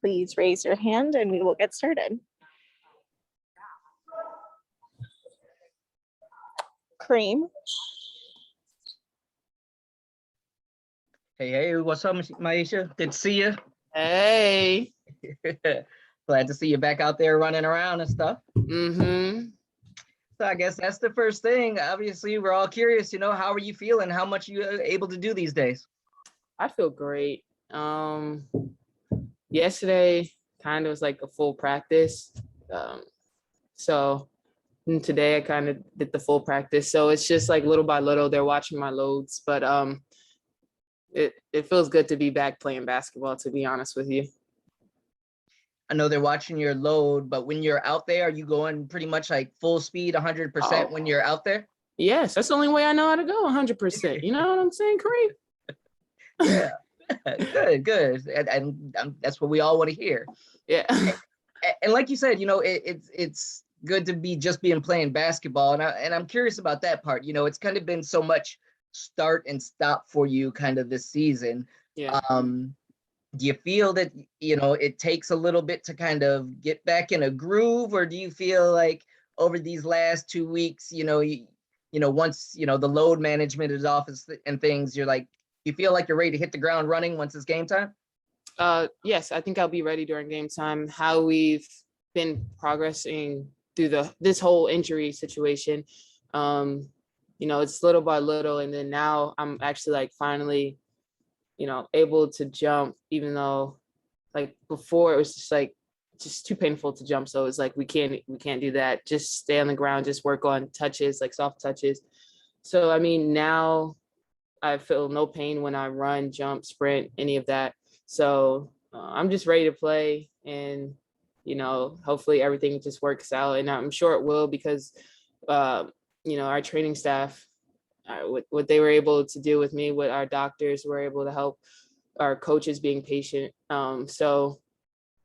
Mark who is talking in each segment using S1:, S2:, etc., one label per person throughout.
S1: please raise your hand and we will get started. Cream.
S2: Hey, what's up, Maisha? Good to see you.
S3: Hey.
S2: Glad to see you back out there running around and stuff.
S3: Mm-hmm.
S2: So I guess that's the first thing. Obviously, we're all curious, how are you feeling? How much are you able to do these days?
S3: I feel great. Yesterday kind of was like a full practice. So today I kind of did the full practice. So it's just like little by little, they're watching my loads, but it feels good to be back playing basketball, to be honest with you.
S2: I know they're watching your load, but when you're out there, are you going pretty much like full speed, 100% when you're out there?
S3: Yes, that's the only way I know how to go 100%. You know what I'm saying, Kareem?
S2: Yeah, good. And that's what we all want to hear.
S3: Yeah.
S2: And like you said, it's good to be just playing basketball. And I'm curious about that part. It's kind of been so much start and stop for you kind of this season.
S3: Yeah.
S2: Do you feel that, it takes a little bit to kind of get back in a groove, or do you feel like over these last 2 weeks, once, the load management is off and things, you feel like you're ready to hit the ground running once it's game time?
S3: Yes, I think I'll be ready during game time. How we've been progressing through this whole injury situation, it's little by little. And then now I'm actually like finally, able to jump, even though like before it was just too painful to jump. So it's like, we can't do that. Just stay on the ground, just work on touches, like soft touches. So, I mean, now I feel no pain when I run, jump, sprint, any of that. So I'm just ready to play, and, hopefully everything just works out, and I'm sure it will, because, our training staff, what they were able to do with me, what our doctors were able to help, our coaches being patient. So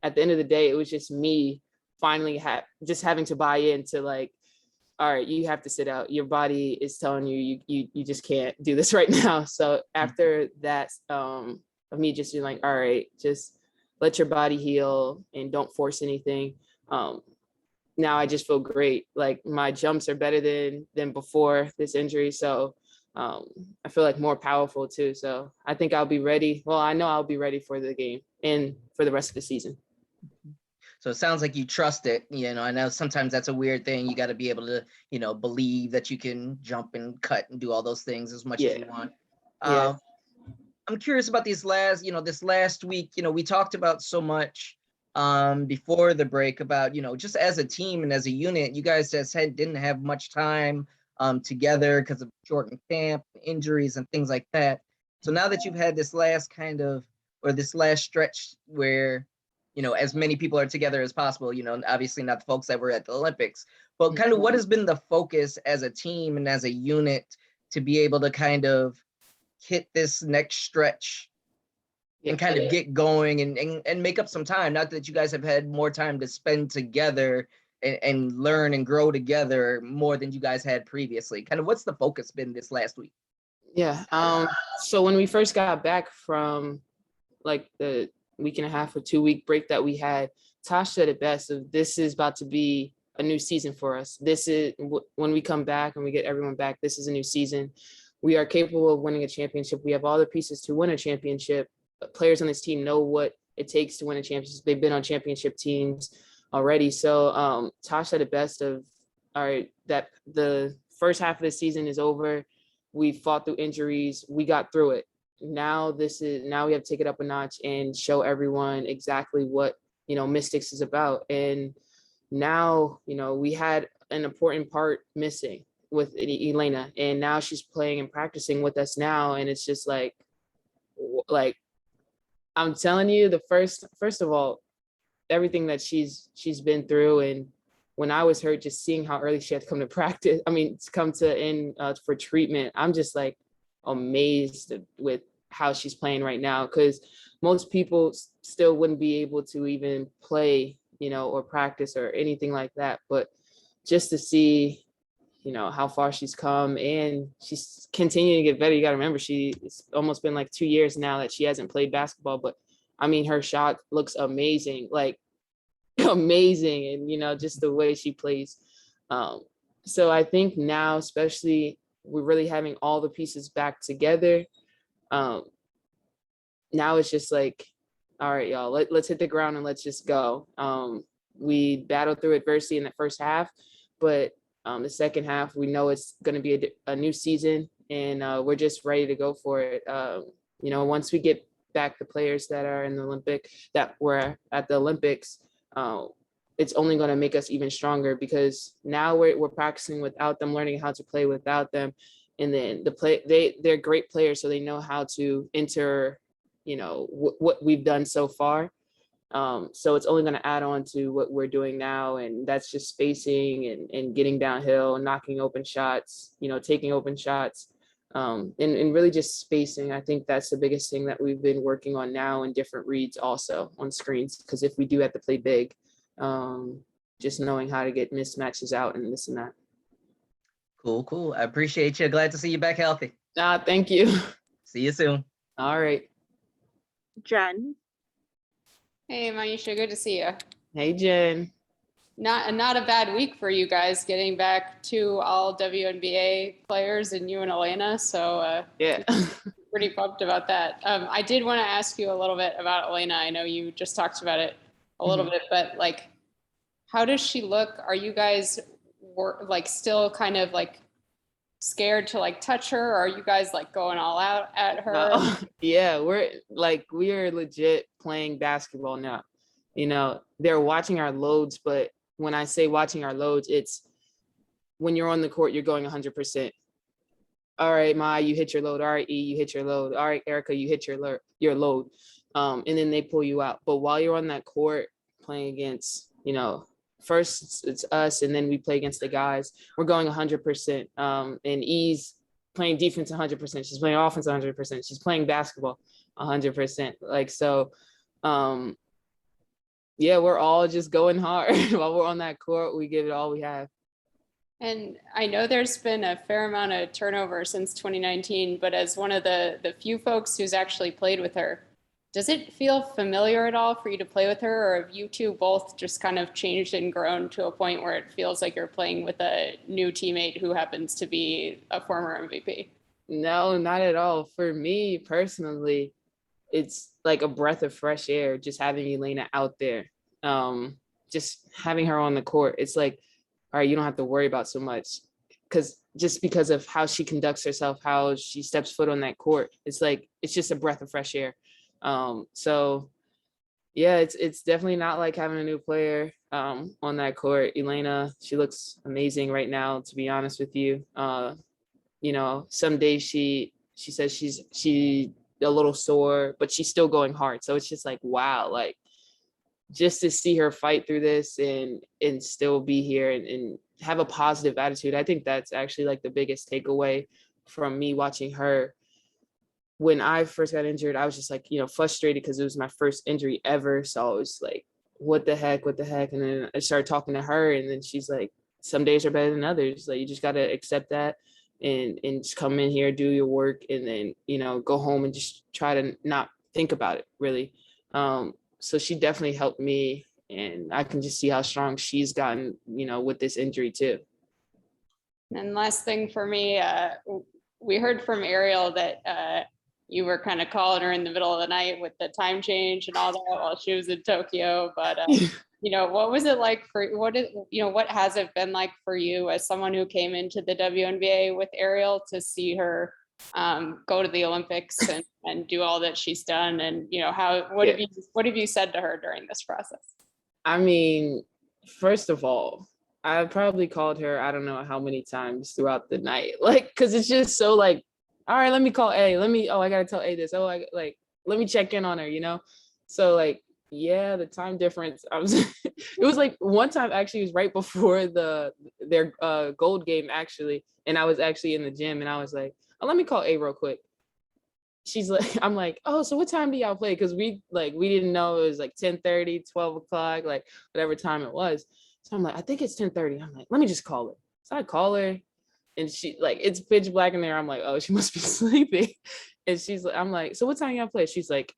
S3: at the end of the day, it was just me finally just having to buy into like, all right, you have to sit out. Your body is telling you just can't do this right now. So after that, of me just being like, all right, just let your body heal and don't force anything. Now I just feel great. Like my jumps are better than before this injury. So I feel like more powerful too. So I think I'll be ready. Well, I know I'll be ready for the game and for the rest of the season.
S2: So it sounds like you trust it. I know sometimes that's a weird thing. You got to be able to, believe that you can jump and cut and do all those things as much as you want.
S3: Yeah.
S2: I'm curious about this last week. We talked about so much before the break about, just as a team and as a unit, you guys just didn't have much time together because of shortened camp, injuries and things like that. So now that you've had this last stretch where, as many people are together as possible, obviously not the folks that were at the Olympics, but kind of what has been the focus as a team and as a unit to be able to kind of hit this next stretch and kind of get going and make up some time? Not that you guys have had more time to spend together and learn and grow together more than you guys had previously. Kind of what's the focus been this last week?
S3: Yeah. So when we first got back from like the week and a half or 2 week break that we had, Tosh said it best of this is about to be a new season for us. This is when we come back and we get everyone back, this is a new season. We are capable of winning a championship. We have all the pieces to win a championship. Players on this team know what it takes to win a championship. They've been on championship teams already. So Tosh said it best of, all right, that the first half of the season is over. We fought through injuries. We got through it. Now we have to take it up a notch and show everyone exactly what, Mystics is about. And now, we had an important part missing with Elena, and now she's playing and practicing with us now. And it's just like I'm telling you, first of all, everything that she's been through, and when I was hurt, just seeing how early she had to come to practice, to come in for treatment, I'm just like amazed with how she's playing right now, because most people still wouldn't be able to even play, or practice or anything like that. But just to see, how far she's come, and she's continuing to get better. You got to remember, it's almost been like 2 years now that she hasn't played basketball, but I mean, her shot looks amazing, like amazing. And, you know, just the way she plays. So I think now, especially, we're really having all the pieces back together. Now it's just like, all right, y'all, let's hit the ground and let's just go. We battled through adversity in the first half, but the second half, we know it's going to be a new season, and we're just ready to go for it. You know, once we get back the players that are in the that were at the Olympics, it's only going to make us even stronger, because now we're practicing without them, learning how to play without them. And then they're great players, so they know how to enter, you know, what we've done so far. So it's only going to add on to what we're doing now. And that's just spacing and getting downhill, knocking open shots, you know, taking open shots, and really just spacing. I think that's the biggest thing that we've been working on now, in different reads also on screens. Because if we do have to play big, just knowing how to get mismatches out and this and that.
S2: Cool. I appreciate you. Glad to see you back healthy.
S3: Thank you.
S2: See you soon.
S3: All right.
S1: Jen.
S4: Hey, Maisha, good to see you.
S3: Hey, Jen.
S4: Not a bad week for you guys, getting back to all WNBA players and you and Elena. So
S3: yeah,
S4: pretty pumped about that. I did want to ask you a little bit about Elena. I know you just talked about it a little bit, but like, how does she look? Are you guys like still kind of like scared to like touch her? Or are you guys like going all out at her?
S3: Yeah, we are legit playing basketball now. You know, they're watching our loads, but when I say watching our loads, it's when you're on the court, you're going 100%. All right, Ma, you hit your load. All right, E, you hit your load. All right, Erica, you hit your load. And then they pull you out. But while you're on that court playing against, you know, first it's us, and then we play against the guys, we're going 100%. And E's playing defense 100%. She's playing offense 100%. She's playing basketball 100%. Like, so, yeah, we're all just going hard. While we're on that court, we give it all we have.
S4: And I know there's been a fair amount of turnover since 2019, but as one of the few folks who's actually played with her, does it feel familiar at all for you to play with her? Or have you two both just kind of changed and grown to a point where it feels like you're playing with a new teammate who happens to be a former MVP?
S3: No, not at all. For me personally, it's like a breath of fresh air just having Elena out there. Just having her on the court. It's like, all right, you don't have to worry about so much, because of how she conducts herself, how she steps foot on that court. It's like, it's just a breath of fresh air. So yeah, it's definitely not like having a new player on that court. Elena, she looks amazing right now, to be honest with you. You know, some days she says she's a little sore, but she's still going hard. So it's just like, wow, like just to see her fight through this and still be here and have a positive attitude. I think that's actually like the biggest takeaway from me watching her. When I first got injured, I was just like, you know, frustrated because it was my first injury ever. So I was like, what the heck? And then I started talking to her, and then she's like, some days are better than others. Like, you just got to accept that and just come in here, do your work, and then, you know, go home and just try to not think about it really. So she definitely helped me, and I can just see how strong she's gotten, you know, with this injury too.
S4: And last thing for me, we heard from Ariel that you were kind of calling her in the middle of the night with the time change and all that while she was in Tokyo. But, you know, what was it like what has it been like for you as someone who came into the WNBA with Ariel to see her go to the Olympics and do all that she's done? And, you know, what have you said to her during this process?
S3: I mean, first of all, I probably called her, I don't know how many times throughout the night, like, cause it's just so like, all right, let me call A. I gotta tell A this. Let me check in on her, you know? So like, yeah, the time difference, it was like one time actually, it was right before their gold game actually. And I was actually in the gym and I was like, oh, let me call A real quick. She's like, I'm like, oh, so what time do y'all play? Cause we didn't know it was like 10:30, 12 o'clock, like whatever time it was. So I'm like, I think it's 10:30. I'm like, let me just call her. So I call her. And she like, it's pitch black in there. I'm like, oh, she must be sleeping. And I'm like, so what time y'all play? She's like,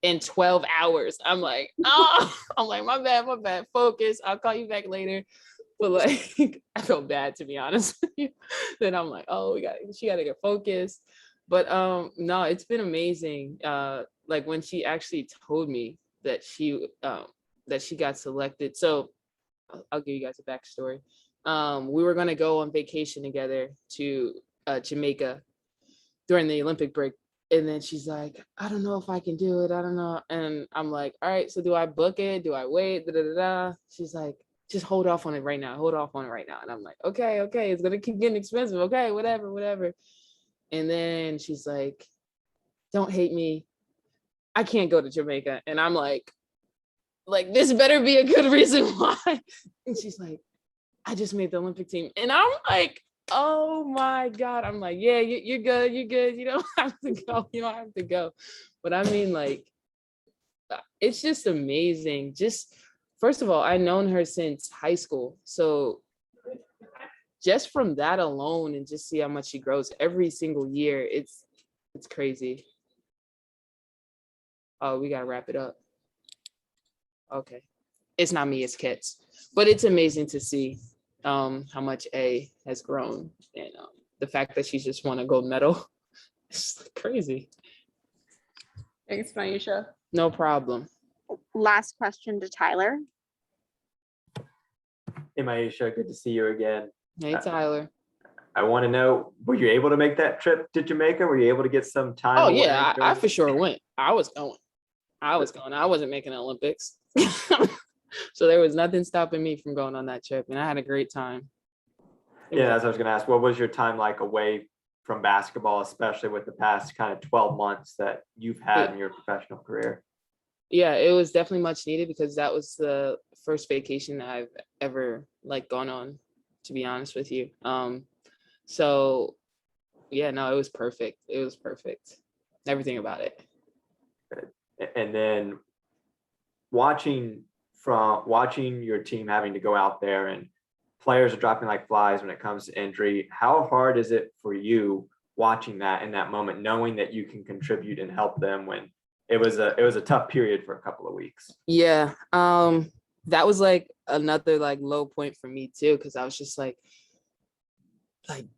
S3: in 12 hours. I'm like, oh, I'm like, my bad, focus. I'll call you back later. But like, I felt bad, to be honest with you. Then I'm like, oh, she got to get focused. But no, it's been amazing. Like when she actually told me that she got selected. So I'll give you guys a backstory. We were gonna go on vacation together to Jamaica during the Olympic break. And then she's like, I don't know if I can do it. I don't know. And I'm like, all right, so do I book it? Do I wait? Da, da, da, da. She's like, just hold off on it right now. Hold off on it right now. And I'm like, okay, it's gonna keep getting expensive. Okay, whatever. And then she's like, don't hate me. I can't go to Jamaica. And I'm like, this better be a good reason why. And she's like, I just made the Olympic team. And I'm like, oh my God. I'm like, yeah, you're good. You don't have to go. You don't have to go. But I mean, like, it's just amazing. Just, first of all, I've known her since high school. So just from that alone and just see how much she grows every single year, it's crazy. Oh, we gotta wrap it up. Okay. It's not me, it's Kits. But it's amazing to see how much A has grown, and the fact that she's just won a gold medal. It's crazy.
S4: Thanks, Maisha.
S3: No problem.
S1: Last question to Tyler.
S5: Hey, Maisha, good to see you again.
S3: Hey, Tyler.
S5: I want to know, were you able to make that trip to Jamaica? Were you able to get some time?
S3: Oh,
S5: away
S3: yeah, I
S5: during-
S3: for sure went. I was going. I wasn't making the Olympics. So there was nothing stopping me from going on that trip, and I had a great time.
S5: Yeah, that's what I was going to ask. What was your time like away from basketball, especially with the past kind of 12 months that you've had in your professional career?
S3: Yeah, it was definitely much needed because that was the first vacation that I've ever gone on, to be honest with you. So yeah, no, it was perfect. It was perfect. Everything about it.
S5: And then watching your team having to go out there and players are dropping like flies when it comes to injury, how hard is it for you watching that in that moment, knowing that you can contribute and help them when it was a tough period for a couple of weeks?
S3: Yeah, that was another low point for me too, because I was just like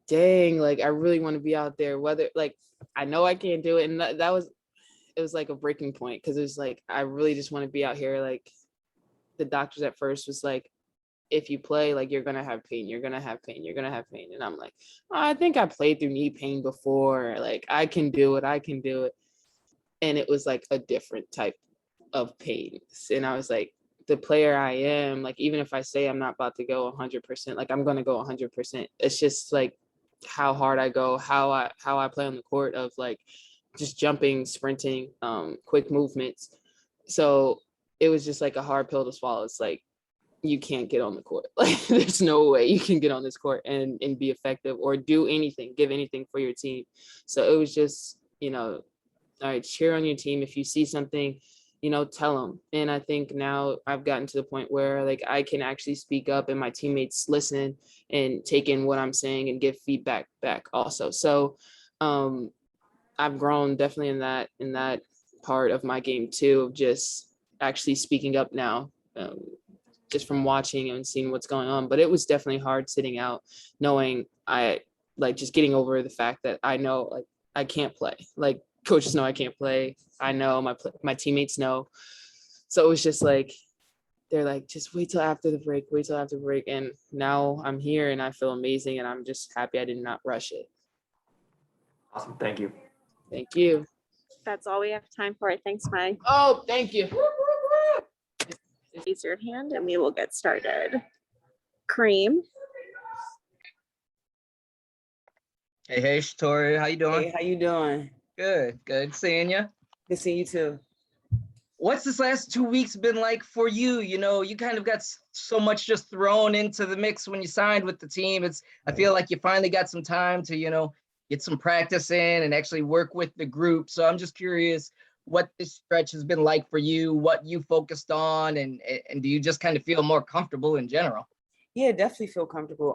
S3: dang, I really want to be out there, whether I know I can't do it, and it was a breaking point, because it was I really just want to be out here. The doctors at first was if you play, you're gonna have pain, you're gonna have pain, and I'm like, oh, I think I played through knee pain before, I can do it. And it was a different type of pain, and I was the player I am, even if I say I'm not about to go 100%, I'm gonna go 100%. It's just how hard I go, how I play on the court, of just jumping, sprinting, quick movements. So it was just a hard pill to swallow. It's you can't get on the court. There's no way you can get on this court and be effective or do anything, give anything for your team. So it was just, all right, cheer on your team. If you see something, tell them. And I think now I've gotten to the point where I can actually speak up and my teammates listen and take in what I'm saying and give feedback back also. So I've grown definitely in that part of my game too, of just actually speaking up now, just from watching and seeing what's going on. But it was definitely hard sitting out, knowing just getting over the fact that I know I can't play. Coaches know I can't play. I know my teammates know. So it was just they're just wait till after the break. And now I'm here and I feel amazing, and I'm just happy I did not rush it.
S5: Awesome. Thank you.
S3: Thank you.
S1: That's all we have time for. Thanks, Mike.
S3: Oh, thank you.
S1: Raise your hand and we will get started. Cream.
S2: Hey, Shatori, how you doing?
S6: Hey, how you doing?
S2: Good seeing you.
S6: Good seeing you too.
S2: What's this last 2 weeks been like for you? You kind of got so much just thrown into the mix when you signed with the team. I feel like you finally got some time to, get some practice in and actually work with the group. So I'm just curious what this stretch has been like for you, what you focused on, and do you just kind of feel more comfortable in general?
S6: Yeah, definitely feel comfortable.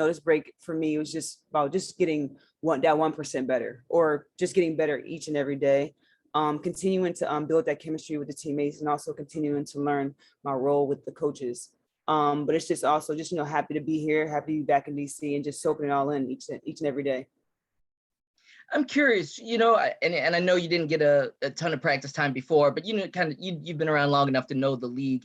S6: This break for me was just about just getting that 1% better, or just getting better each and every day. continuing to build that chemistry with the teammates and also continuing to learn my role with the coaches. But it's just also just, happy to be here, happy to be back in DC and just soaking it all in each and every day.
S2: I'm curious, and I know you didn't get a ton of practice time before, but you've been around long enough to know the league.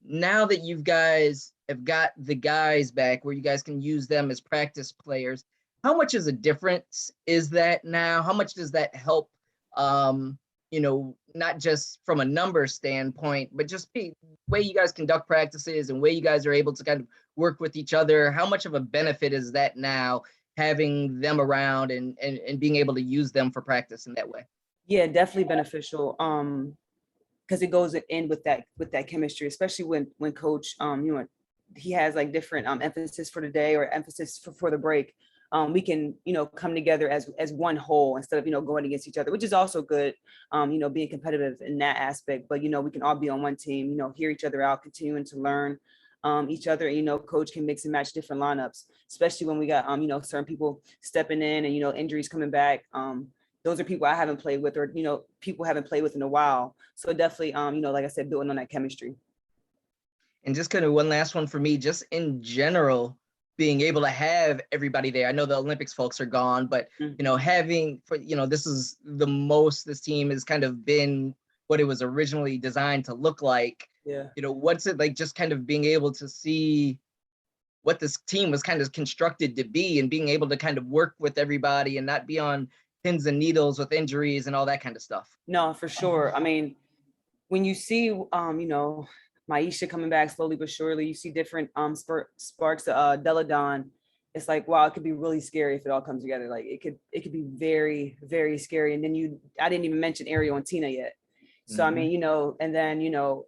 S2: Now that you guys have got the guys back where you guys can use them as practice players, how much is a difference is that now? How much does that help, not just from a number standpoint, but just the way you guys conduct practices and way you guys are able to kind of work with each other? How much of a benefit is that now, having them around and being able to use them for practice in that way?
S6: Yeah, definitely beneficial. Because it goes in with that chemistry, especially when coach, he has like different emphasis for the day or emphasis for the break. We can, come together as one whole instead of, going against each other, which is also good, being competitive in that aspect. But, we can all be on one team, hear each other out, continuing to learn each other. Coach can mix and match different lineups, especially when we got, certain people stepping in and, injuries coming back. Those are people I haven't played with or, people haven't played with in a while. So definitely, like I said, building on that chemistry.
S2: And just kind of one last one for me, just in general, being able to have everybody there. I know the Olympics folks are gone, but, having, this is the most this team has kind of been what it was originally designed to look like.
S6: Yeah.
S2: What's it like just kind of being able to see what this team was kind of constructed to be and being able to kind of work with everybody and not be on pins and needles with injuries and all that kind of stuff?
S6: No, for sure. I mean, when you see, Maisha coming back slowly but surely, you see different sparks of Deladon. It's like, wow, it could be really scary if it all comes together. Like it could be very, very scary. And then I didn't even mention Ariel and Tina yet. So, I mean, and then,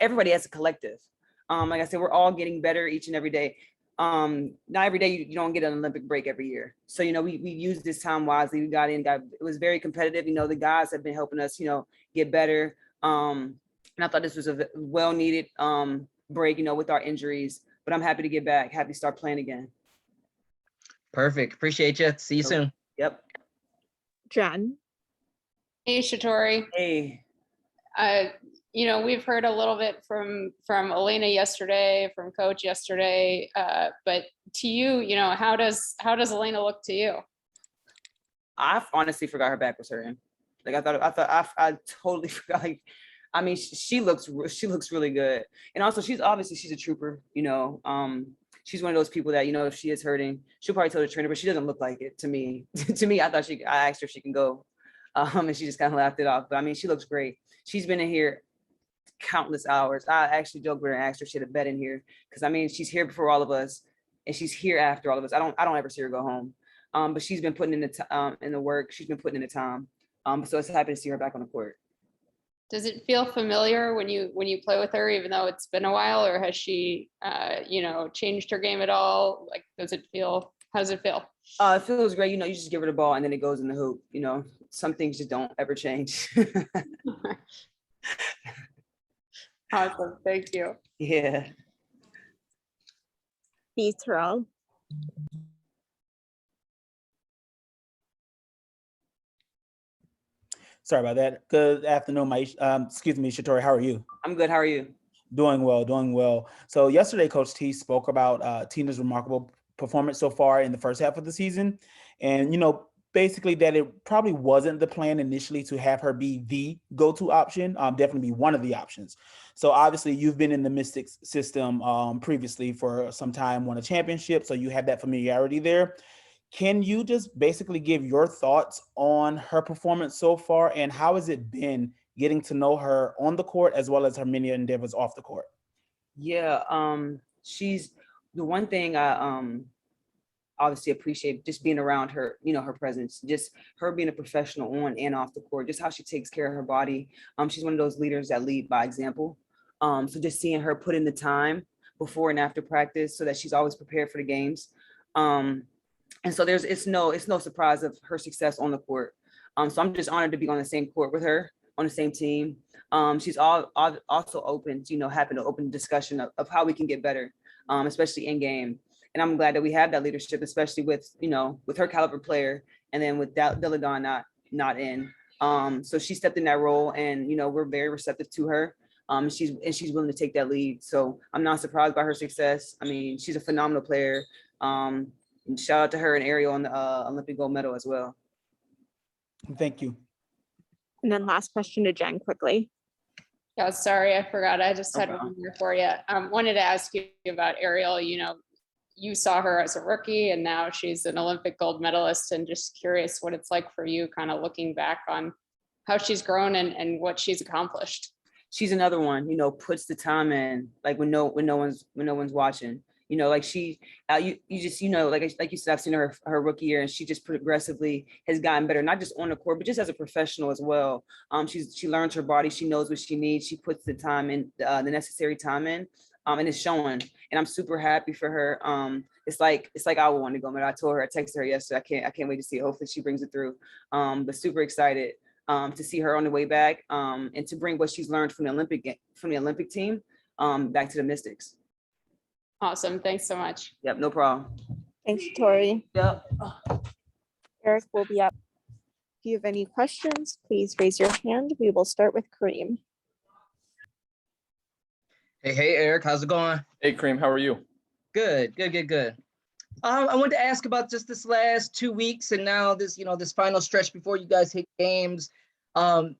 S6: everybody has a collective. Like I said, we're all getting better each and every day. Not every day you don't get an Olympic break every year. So, we used this time wisely. We got it was very competitive. The guys have been helping us, get better. And I thought this was a well-needed break, with our injuries, but I'm happy to get back, happy to start playing again.
S2: Perfect. Appreciate you. See you soon.
S6: Yep.
S1: Jen.
S4: Hey, Shatori.
S6: Hey.
S4: We've heard a little bit from Elena yesterday, from Coach yesterday, but to you, how does Elena look to you?
S6: I honestly forgot her back was hurting. Like I totally forgot. Like, I mean, she looks really good, and also she's a trooper. She's one of those people that if she is hurting, she'll probably tell the trainer, but she doesn't look like it to me. To me, I asked her if she can go, and she just kind of laughed it off. But I mean, she looks great. She's been in here countless hours. I actually joked with her and asked her if she had a bed in here because I mean, she's here before all of us, and she's here after all of us. I don't ever see her go home, but she's been putting in the work. She's been putting in the time. So it's happy to see her back on the court.
S4: Does it feel familiar when you play with her, even though it's been a while, or has she, changed her game at all? Like, how does it feel?
S6: It feels great. You just give her the ball and then it goes in the hoop. Some things just don't ever change.
S4: Awesome. Thank you.
S6: Yeah.
S1: Israel.
S7: Sorry about that. Good afternoon, excuse me, Shatori. How are you?
S6: I'm good. How are you?
S7: Doing well. So yesterday, Coach T spoke about Tina's remarkable performance so far in the first half of the season. And, basically that it probably wasn't the plan initially to have her be the go-to option, definitely be one of the options. So obviously you've been in the Mystics system previously for some time, won a championship. So you have that familiarity there. Can you just basically give your thoughts on her performance so far and how has it been getting to know her on the court as well as her many endeavors off the court?
S6: Yeah, she's the one thing I obviously appreciate just being around her, her presence, just her being a professional on and off the court, just how she takes care of her body. She's one of those leaders that lead by example. So just seeing her put in the time before and after practice so that she's always prepared for the games. And so it's no surprise of her success on the court. So I'm just honored to be on the same court with her, on the same team. She's also open to, having an open discussion of how we can get better, especially in game. And I'm glad that we have that leadership, especially with her caliber player, and then with Deladon not in. So she stepped in that role, and we're very receptive to her. She's willing to take that lead. So I'm not surprised by her success. I mean, she's a phenomenal player. And shout out to her and Ariel on the Olympic gold medal as well.
S7: Thank you.
S1: And then last question to Jen quickly.
S4: Yeah, sorry, I forgot. I just
S6: No
S4: had
S6: problem.
S4: one more for you. Wanted to ask you about Ariel. You saw her as a rookie and now she's an Olympic gold medalist, and just curious what it's like for you kind of looking back on how she's grown and what she's accomplished.
S6: She's another one, puts the time in, like when no one's watching. Like she, you just, like you said, I've seen her rookie year, and she just progressively has gotten better, not just on the court, but just as a professional as well. She learns her body, she knows what she needs, she puts the time in, the necessary time in, and it's showing. And I'm super happy for her. It's like I want to go, but I told her, I texted her yesterday, I can't wait to see it. Hopefully she brings it through. But super excited to see her on the way back, and to bring what she's learned from the Olympic team back to the Mystics.
S4: Awesome. Thanks so much.
S6: Yep, no problem.
S1: Thanks, Tori.
S6: Yep.
S1: Eric will be up. If you have any questions, please raise your hand. We will start with Kareem.
S2: Hey, Eric, how's it going?
S8: Hey, Kareem, how are you?
S2: Good. I wanted to ask about just this last 2 weeks and now this, this final stretch before you guys hit games. And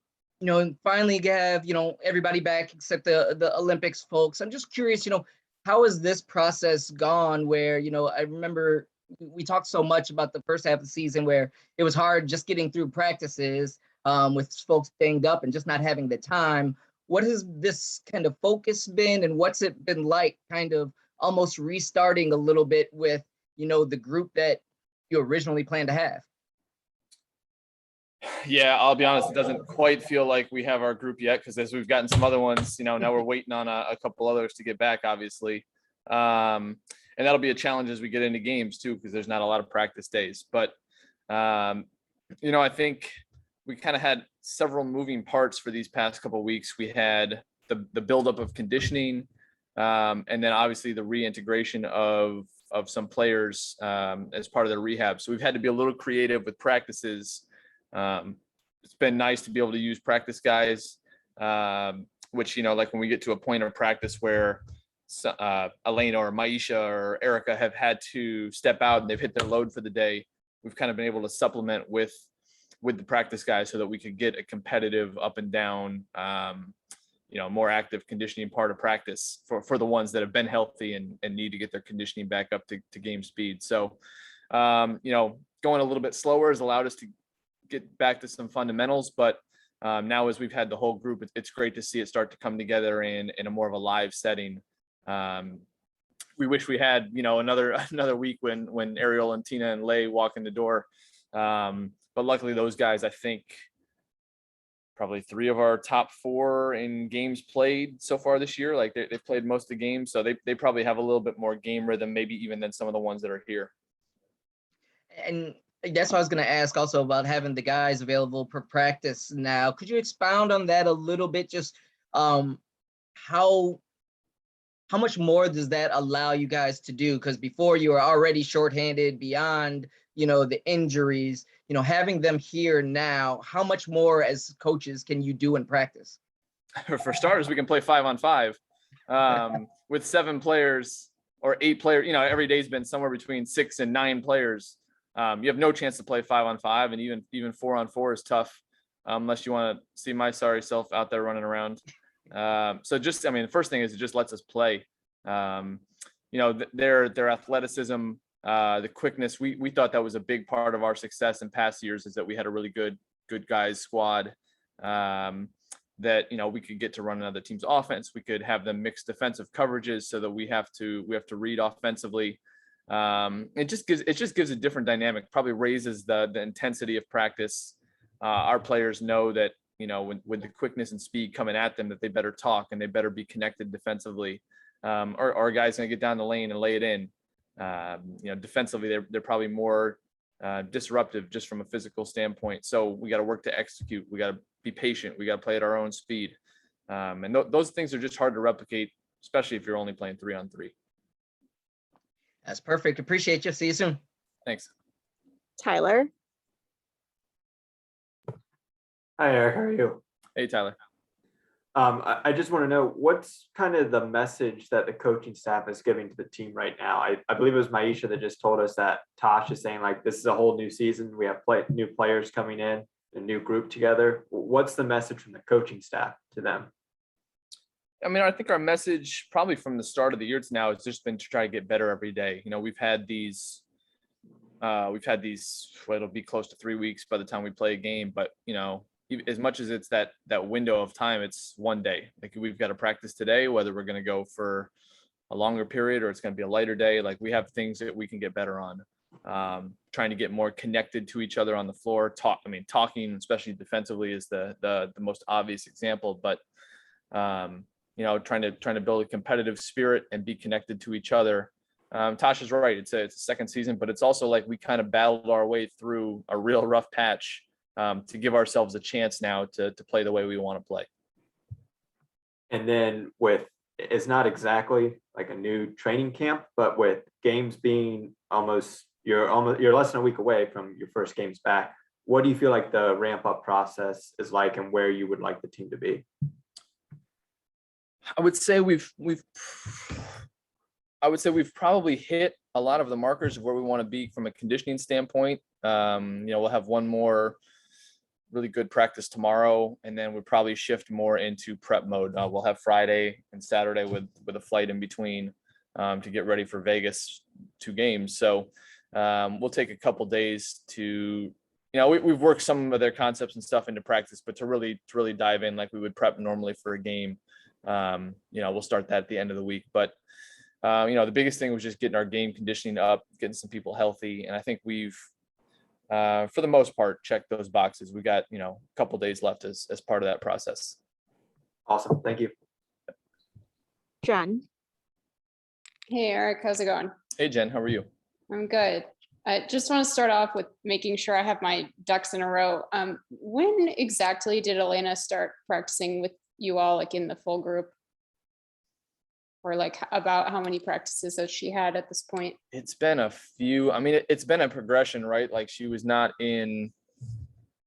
S2: finally have, everybody back except the Olympics folks. I'm just curious, how has this process gone where, I remember we talked so much about the first half of the season where it was hard just getting through practices with folks banged up and just not having the time. What has this kind of focus been, and what's it been like kind of almost restarting a little bit with, the group that you originally planned to have?
S8: Yeah, I'll be honest, it doesn't quite feel like we have our group yet, because as we've gotten some other ones, now we're waiting on a couple others to get back, obviously. And that'll be a challenge as we get into games too, because there's not a lot of practice days. But, I think we kind of had several moving parts for these past couple of weeks. We had the buildup of conditioning, and then obviously the reintegration of some players as part of their rehab. So we've had to be a little creative with practices. It's been nice to be able to use practice guys, which, like when we get to a point of practice where Elena or Maisha or Erica have had to step out and they've hit their load for the day, we've kind of been able to supplement with the practice guys so that we could get a competitive up and down, more active conditioning part of practice for the ones that have been healthy and need to get their conditioning back up to game speed. So, going a little bit slower has allowed us to get back to some fundamentals, but now as we've had the whole group, it's great to see it start to come together in a more of a live setting. We wish we had, another week when Ariel and Tina and Lay walk in the door. But luckily those guys, I think probably 3 of our top 4 in games played so far this year. Like they've played most of the games. So they probably have a little bit more game rhythm, maybe even than some of the ones that are here.
S2: And that's what I was going to ask also about having the guys available for practice now. Could you expound on that a little bit? Just how much more does that allow you guys to do? Because before you were already shorthanded beyond, the injuries, having them here now, how much more as coaches can you do in practice?
S8: For starters, we can play 5-on-5 with 7 players or 8 players. Every day's been somewhere between 6 and 9 players. You have no chance to play 5-on-5, and even 4-on-4 is tough unless you want to see my sorry self out there running around. So the first thing is it just lets us play. Their athleticism, the quickness. We thought that was a big part of our success in past years, is that we had a really good guys squad that we could get to run another team's offense. We could have them mix defensive coverages so that we have to read offensively. It just gives a different dynamic, probably raises the intensity of practice. Our players know that, with the quickness and speed coming at them, that they better talk and they better be connected defensively. Or our guys going to get down the lane and lay it in. Defensively, they're probably more disruptive just from a physical standpoint. So we got to work to execute. We got to be patient. We got to play at our own speed. And those things are just hard to replicate, especially if you're only playing 3-on-3.
S2: That's perfect. Appreciate you. See you soon.
S8: Thanks.
S1: Tyler.
S5: Hi, Eric. How are you?
S8: Hey, Tyler.
S5: I just want to know what's kind of the message that the coaching staff is giving to the team right now. I believe it was Maisha that just told us that Tosh is saying like this is a whole new season. We have new players coming in, a new group together. What's the message from the coaching staff to them?
S8: I mean, I think our message probably from the start of the year to now has just been to try to get better every day. You know, we've had these, well, it'll be close to 3 weeks by the time we play a game, but you know, as much as it's that window of time, it's one day. Like we've got to practice today, whether we're going to go for a longer period or it's going to be a lighter day. Like we have things that we can get better on. Trying to get more connected to each other on the floor. Talking, especially defensively, is the most obvious example. But you know, trying to build a competitive spirit and be connected to each other. Tasha's right. It's a second season, but it's also like we kind of battled our way through a real rough patch to give ourselves a chance now to play the way we want to play.
S5: And then it's not exactly like a new training camp, but with games being you're less than a week away from your first games back. What do you feel like the ramp up process is like and where you would like the team to be?
S8: I would say we've probably hit a lot of the markers of where we want to be from a conditioning standpoint. You know, we'll have one more really good practice tomorrow, and then we'll probably shift more into prep mode. We'll have Friday and Saturday with a flight in between to get ready for Vegas 2 games. So we'll take a couple days to, you know, we've worked some of their concepts and stuff into practice, but to really dive in like we would prep normally for a game. You know, we'll start that at the end of the week, but you know, the biggest thing was just getting our game conditioning up, getting some people healthy. And I think we've, for the most part, checked those boxes. We got, you know, a couple days left as part of that process.
S5: Awesome. Thank you.
S1: Jen.
S4: Hey, Eric, how's it going?
S8: Hey, Jen, how are you?
S4: I'm good. I just want to start off with making sure I have my ducks in a row. When exactly did Elena start practicing with you all, like in the full group? Or like about how many practices has she had at this point?
S8: It's been a few. I mean, it's been a progression, right? Like she was not in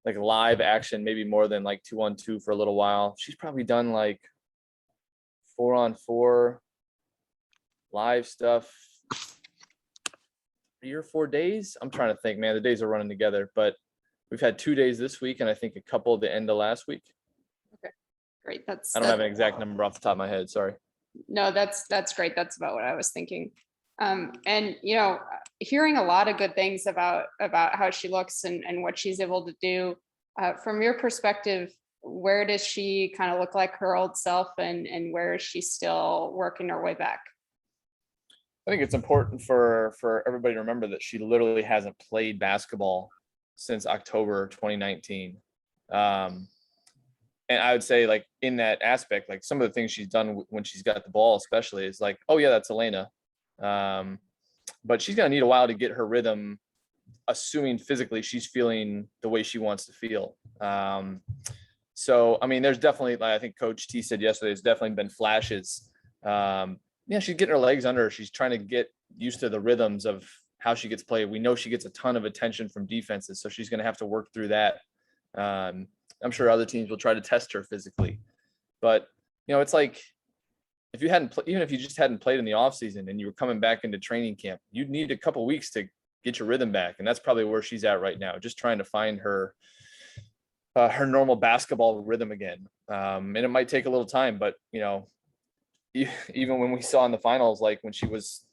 S8: like live action, maybe more than like 2-on-2 for a little while. She's probably done like 4-on-4 live stuff 3 or 4 days. I'm trying to think, man, the days are running together, but we've had 2 days this week and I think a couple at the end of last week.
S4: Okay, great.
S8: I don't have an exact number off the top of my head. Sorry.
S4: No, that's great. That's about what I was thinking. And you know, hearing a lot of good things about how she looks and what she's able to do. From your perspective, where does she kind of look like her old self, and where is she still working her way back?
S8: I think it's important for everybody to remember that she literally hasn't played basketball since October 2019. And I would say, like, in that aspect, like some of the things she's done when she's got the ball, especially, is like, oh yeah, that's Elena. But she's gonna need a while to get her rhythm, assuming physically she's feeling the way she wants to feel. So I mean, there's definitely, like I think Coach T said yesterday, there's definitely been flashes. Yeah, she's getting her legs under her. She's trying to get used to the rhythms of how she gets played. We know she gets a ton of attention from defenses, so she's gonna have to work through that. I'm sure other teams will try to test her physically, but you know, it's like if you hadn't even if you just hadn't played in the off season and you were coming back into training camp, you'd need a couple weeks to get your rhythm back. And that's probably where she's at right now, just trying to find her normal basketball rhythm again. And it might take a little time, but you know, even when we saw in the finals, like when she was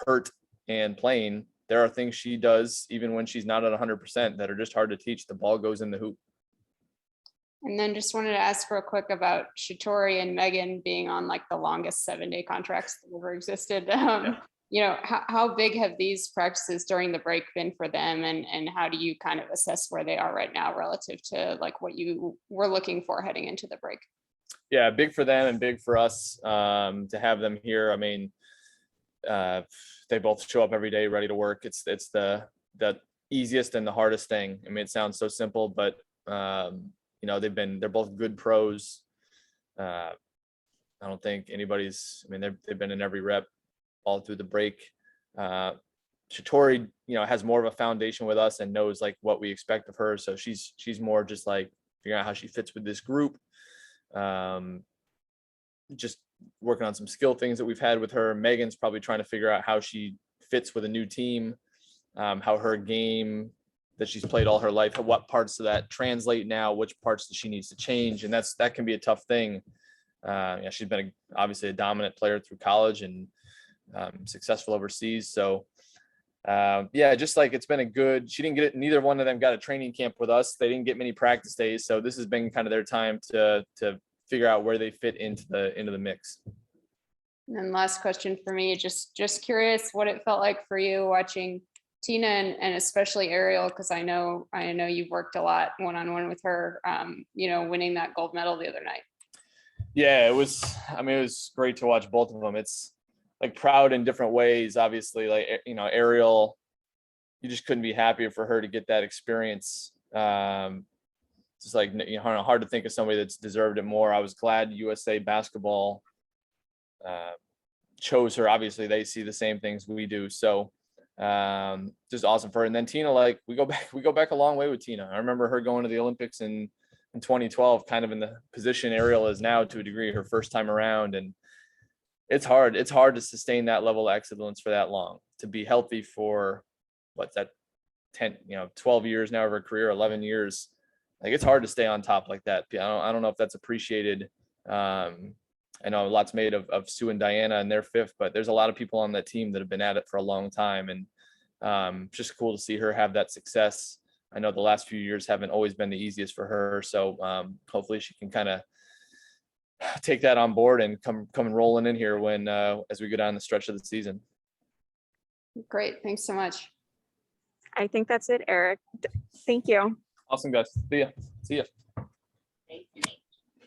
S8: hurt and playing, there are things she does even when she's not at 100% that are just hard to teach. The ball goes in the hoop.
S4: And then just wanted to ask real quick about Shatori and Megan being on like the longest 7-day contracts that ever existed. You know, how big have these practices during the break been for them? And how do you kind of assess where they are right now relative to like what you were looking for heading into the break?
S8: Yeah, big for them and big for us to have them here. I mean, they both show up every day ready to work. It's the easiest and the hardest thing. I mean, it sounds so simple, but you know, they're both good pros. I don't think anybody's, I mean, they've been in every rep all through the break. Shatori, you know, has more of a foundation with us and knows like what we expect of her. So she's more just like figuring out how she fits with this group. Just working on some skill things that we've had with her. Megan's probably trying to figure out how she fits with a new team, how her game that she's played all her life, what parts of that translate now, which parts that she needs to change. And that can be a tough thing. Yeah, she's been obviously a dominant player through college and successful overseas. So yeah, just like it's been she didn't get it. Neither one of them got a training camp with us. They didn't get many practice days. So this has been kind of their time to figure out where they fit into the mix.
S4: And then last question for me, just curious what it felt like for you watching Tina and especially Ariel, because I know you've worked a lot one-on-one with her, winning that gold medal the other night.
S8: Yeah, it was great to watch both of them. It's like proud in different ways. Obviously, like, Ariel, you just couldn't be happier for her to get that experience. Just like, hard to think of somebody that's deserved it more. I was glad USA Basketball chose her. Obviously, they see the same things we do. So just awesome for her. And then Tina, like we go back a long way with Tina. I remember her going to the Olympics in 2012, kind of in the position Ariel is now to a degree, her first time around. And it's hard to sustain that level of excellence for that long, to be healthy for what's that 12 years now of her career, 11 years. Like, it's hard to stay on top like that. I don't know if that's appreciated. I know lots made of Sue and Diana and their fifth, but there's a lot of people on that team that have been at it for a long time. And just cool to see her have that success. I know the last few years haven't always been the easiest for her. So hopefully she can kind of take that on board and come rolling in here as we go down the stretch of the season.
S4: Great. Thanks so much.
S1: I think that's it, Eric. Thank you.
S8: Awesome, guys. See ya.
S3: Thank you.